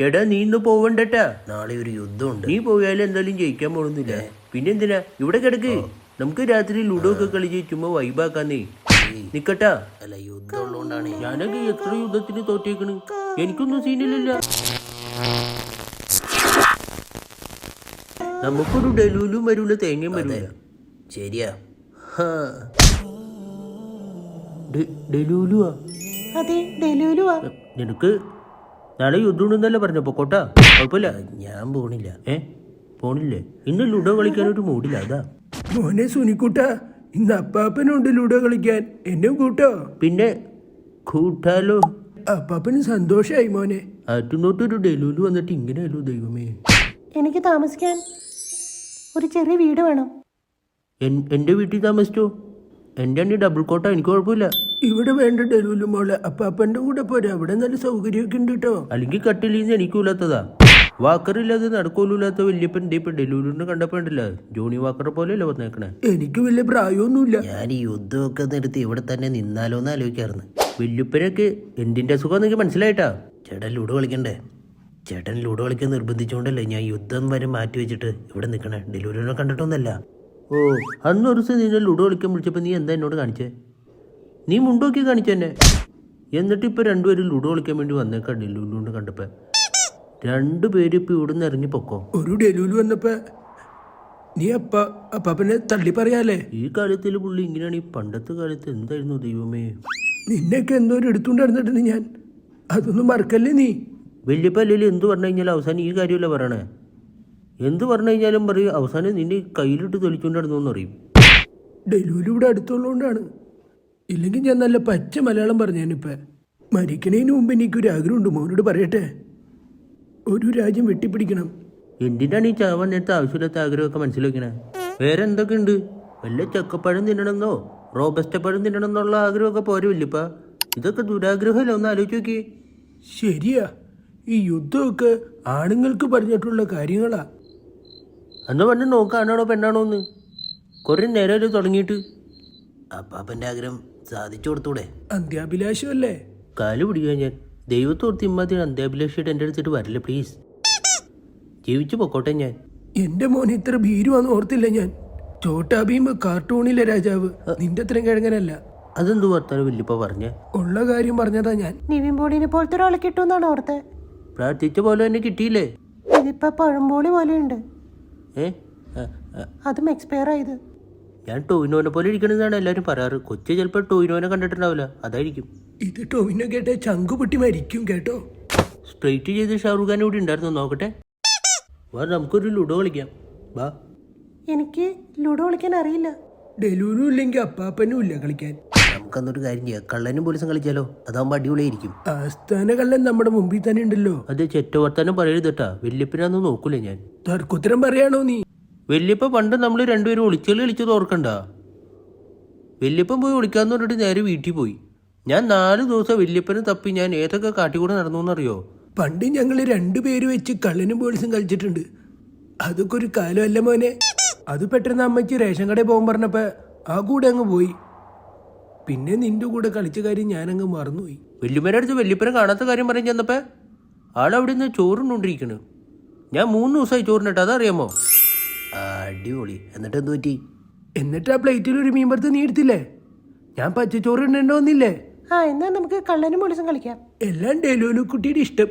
എടാ നീ ഇന്ന് പോവണ്ടട്ടാ, നാളെ ഒരു യുദ്ധമുണ്ട്. നീ പോയാലും എന്തായാലും ജയിക്കാൻ പോണെന്നില്ല. പിന്നെ എന്തിനാ ഇവിടെ കിടക്ക്, നമുക്ക് രാത്രി ലുഡോ ഒക്കെ കളിച്ച് ചുമ്മാ വൈബാക്കാന്നേ. നിക്കട്ടാ. അല്ല, യുദ്ധം ഉള്ളതുകൊണ്ടാണ്. ഞാനൊക്കെ എത്ര യുദ്ധത്തിന് തോറ്റേക്കണ്, എനിക്കൊന്നും സീനില്ല. നമുക്കൊരു ഡെലൂലും വരൂല, തേങ്ങയും വരൂല. ശരിയാ. ഡെലൂലുവാ? അതെ, ഡെലൂലുവാ. നിനക്ക് നാളെ യുദ്ധം ഉണ്ടെന്നല്ലേ പറഞ്ഞ, പൊക്കോട്ടാ, കുഴപ്പമില്ല. ഞാൻ പോണില്ല. പോണില്ലേ? ഇന്ന് ലുഡോ കളിക്കാനൊരു മൂടില്ല, അതാ. മോനെ സുനിക്കുട്ട, ഇന്ന് അപ്പാപ്പനുണ്ട് ലുഡോ കളിക്കാൻ, എന്നെ കൂട്ടോ? പിന്നെ കൂട്ടാലോ. അപ്പാപ്പന് സന്തോഷായി മോനെ. ആറ്റുനോട്ടൊരു ഡെലൂല് വന്നിട്ട് ഇങ്ങനെയല്ലോ ദൈവമേ. എനിക്ക് താമസിക്കാൻ ഒരു ചെറിയ വീട് വേണം. എൻ്റെ വീട്ടിൽ താമസിച്ചോ? എൻ്റെ അണ്ണി ഡബിൾ കോട്ടാ, എനിക്ക് കുഴപ്പമില്ല. ഇവിടെ വേണ്ട ഡെലൂല് മോളെ, അപ്പാപ്പന്റെ കൂടെ പോരാ, അവിടെ നല്ല സൗകര്യമൊക്കെ ഉണ്ട് കേട്ടോ. അല്ലെങ്കിൽ കട്ടിലിന്ന് എനിക്കൂലാത്തതാ. വാക്കറില്ലാതെ നടക്കോലില്ലാത്ത വല്യപ്പൻ ഇപ്പൊ ഡെലൂലിനെ കണ്ടപ്പോണ്ടല്ല, ജോണി വാക്കറെ പോലെയല്ലേ വന്നേക്കണേ. എനിക്ക് വലിയ പ്രായമൊന്നുമില്ല. ഞാൻ ഈ യുദ്ധമൊക്കെ നിർത്തി ഇവിടെ തന്നെ നിന്നാലോ എന്ന് ആലോചിക്കായിരുന്നു. വല്യപ്പനൊക്കെ എന്തിന്റെ സുഖം എനിക്ക് മനസ്സിലായിട്ടാ. ചേട്ടൻ ലുഡോ കളിക്കണ്ടേ? ചേട്ടൻ ലുഡോ കളിക്കാൻ നിർബന്ധിച്ചുകൊണ്ടല്ലേ ഞാൻ യുദ്ധം വരെ മാറ്റി വെച്ചിട്ട് ഇവിടെ നിൽക്കണേ. ഡെലൂരിനെ കണ്ടിട്ടൊന്നല്ല. ഓ, അന്നൊരു ദിവസം നിന്നെ ലുഡോ കളിക്കാൻ വിളിച്ചപ്പോൾ നീ എന്താ എന്നോട് കാണിച്ചേ? നീ മുണ്ടോക്കി കാണിച്ചെന്നെ. എന്നിട്ട് ഇപ്പൊ രണ്ടുപേരും ലുഡോ കളിക്കാൻ വേണ്ടി വന്നേക്കാ. ഡെലൂലിനെ കണ്ടപ്പോ രണ്ടുപേരും ഇപ്പൊ ഇവിടുന്ന് ഇറങ്ങി പൊക്കോ. ഒരു ഡെലൂല് വന്നപ്പോ നീ അപ്പാപ്പനെ തള്ളി പറയാലേ. ഈ കാലത്തിൽ പുള്ളി ഇങ്ങനെയാണ്. ഈ പണ്ടത്തെ കാലത്ത് എന്തായിരുന്നു ദൈവമേ. നിന്നെയൊക്കെ എന്തോ എടുത്തുകൊണ്ടിരുന്നിട്ടുണ്ട് ഞാൻ, അതൊന്നും മറക്കല്ലേ നീ. വല്യപ്പ അല്ലെങ്കിൽ എന്ത് പറഞ്ഞു കഴിഞ്ഞാലും അവസാനം ഈ കാര്യമല്ല പറയണേ. എന്ത് പറഞ്ഞു കഴിഞ്ഞാലും പറയും അവസാനം നിന്നെ കയ്യിലിട്ട് തെളിച്ചുകൊണ്ട് നടന്നു പറയും. ഡെലൂല് ഇവിടെ അടുത്തുള്ളതുകൊണ്ടാണ്, ഇല്ലെങ്കിൽ ഞാൻ നല്ല പച്ച മലയാളം പറഞ്ഞേനിപ്പ. മരിക്കണേന് മുമ്പ് എനിക്കൊരു ആഗ്രഹമുണ്ട്, മോനോട് പറയട്ടെ. ഒരു രാജ്യം വെട്ടിപ്പിടിക്കണം. എന്തിനാണ് ഈ ചാവാൻ നേരത്തെ ആവശ്യമില്ലാത്ത ആഗ്രഹമൊക്കെ മനസ്സിലാക്കണേ? വേറെ എന്തൊക്കെ ഉണ്ട്? വല്ല ചക്കപ്പഴം തിന്നണമെന്നോ റോബസ്റ്റപ്പഴം തിന്നണമെന്നുള്ള ആഗ്രഹമൊക്കെ പോരെ വല്യപ്പ? ഇതൊക്കെ ദുരാഗ്രഹമല്ല, ഒന്ന് ആലോചിച്ച് നോക്കി. ശരിയാ, ഈ യുദ്ധമൊക്കെ ആണുങ്ങൾക്ക് പറഞ്ഞിട്ടുള്ള കാര്യങ്ങളാ. അന്ന് പറഞ്ഞ് നോക്കാണാണോ പെണ്ണാണോ എന്ന് കുറെ നേരം തുടങ്ങിയിട്ട്. അപ്പാപ്പന്റെ ആഗ്രഹം സാധിച്ചു കൊടുത്തൂടെ? അന്ത്യാഭിലാഷമല്ലേ? കാല് പിടിക്കാൻ ഞാൻ. ദൈവത്തോർത്ത് ഇമ്മാതിരി അന്ത്യാഭിലാഷിയിട്ട് എൻ്റെ അടുത്തിട്ട് വരില്ല പ്ലീസ്. ജീവിച്ചു പൊക്കോട്ടെ ഞാൻ. എന്റെ മോൻ ഇത്ര ഭീരുവാന്ന് ഓർത്തില്ല ഞാൻ. ചോട്ടാ ഭീം കാർട്ടൂണിലെ രാജാവ് നിന്റെ അത്രയും കിഴങ്ങനല്ല. അതെന്തു വർത്താനം വല്യപ്പ പറഞ്ഞേ? ഉള്ള കാര്യം പറഞ്ഞതാ ഞാൻ. നിവിൻ പോളിനെ പോലത്തെ ഒരാളെ കിട്ടുമെന്നാണ് ഓർത്തെ. പ്രാർത്ഥിച്ച പോലെ തന്നെ കിട്ടിയില്ലേ? ഇതിപ്പോ പഴംപോളി പോലെയുണ്ട്. അതും എക്സ്പയർ ആയത്. ഞാൻ ടോയിനോനെ പോലെ ഇരിക്കണമെന്നാണ് എല്ലാവരും പറയാറ്. കൊച്ചു ചിലപ്പോൾ ടോയിനോനെ കണ്ടിട്ടുണ്ടാവില്ല, അതായിരിക്കും. ഇത് ടോവിനെ കേട്ട ചങ്കുപൊട്ടി മരിക്കും കേട്ടോ. സ്ട്രെയിറ്റ് ചെയ്ത് ഷാറൂഖ് ഖാൻ ഇവിടെ ഉണ്ടായിരുന്നു, നോക്കട്ടെ. വാ, നമുക്കൊരു ലുഡോ കളിക്കാം, വാ. എനിക്ക് ലുഡോ കളിക്കാൻ അറിയില്ല. ഡെലൂനും ഇല്ലെങ്കിൽ അപ്പാപ്പനും ഇല്ല കളിക്കാൻ. നമുക്കന്നൊരു കാര്യം ചെയ്യാം, കള്ളനും പോലീസും കളിച്ചാലോ? അതാകുമ്പോ അടിപൊളിയായിരിക്കും. ആസ്ഥാന കള്ളൻ നമ്മുടെ മുമ്പിൽ തന്നെ ഉണ്ടല്ലോ. അത് ചെറ്റ വർത്താനം പറയരുതട്ടാ, വല്യപ്പനാന്ന് നോക്കൂലേ ഞാൻ. തർക്കുത്തരം പറയാണോ നീ? വല്യപ്പ പണ്ട് നമ്മൾ രണ്ടുപേരും ഒളിച്ചുകളി കളിച്ചത് ഓർക്കണ്ട. വല്യപ്പൻ പോയി ഒളിക്കാന്ന് പറഞ്ഞിട്ട് നേരെ വീട്ടിൽ പോയി. ഞാൻ 4 ദിവസം വല്യപ്പനെ തപ്പി ഞാൻ ഏതൊക്കെ കാട്ടിക്കൂടെ നടന്നു എന്നറിയോ? പണ്ട് ഞങ്ങൾ 2 പേര് വെച്ച് കള്ളനും പോലീസും കളിച്ചിട്ടുണ്ട്. അതൊക്കെ ഒരു കാലമല്ല മോനെ. അത് പെട്ടെന്ന് അമ്മയ്ക്ക് റേഷൻ കടയിൽ പോകാൻ പറഞ്ഞപ്പോ ആ കൂടെ അങ്ങ് പോയി. പിന്നെ നിന്റെ കൂടെ കളിച്ച കാര്യം ഞാനങ്ങ് മറന്നുപോയി. വല്യപ്പൻ്റെ അടുത്ത് വല്യപ്പനെ കാണാത്ത കാര്യം പറയാൻ ചെന്നപ്പോ ആളവിടെ നിന്ന് ചോറുണ്ടോണ്ടിരിക്കണ്. ഞാൻ 3 ദിവസമായി ചോറിനിട്ട്, അതറിയാമോ? അടിപൊളി. എന്നിട്ട് എന്ത് പറ്റി? എന്നിട്ട് ആ പ്ലേറ്റിൽ ഒരു മീൻ വറുത്ത് നീ എടുത്തില്ലേ? ഞാൻ പച്ചച്ചോറ് ഇടേണ്ട വന്നില്ലേ? എന്നാ നമുക്ക് കള്ളനും പോലീസും കളിക്കാം. എല്ലാം ഡെലൂലു കുട്ടിയുടെ ഇഷ്ടം.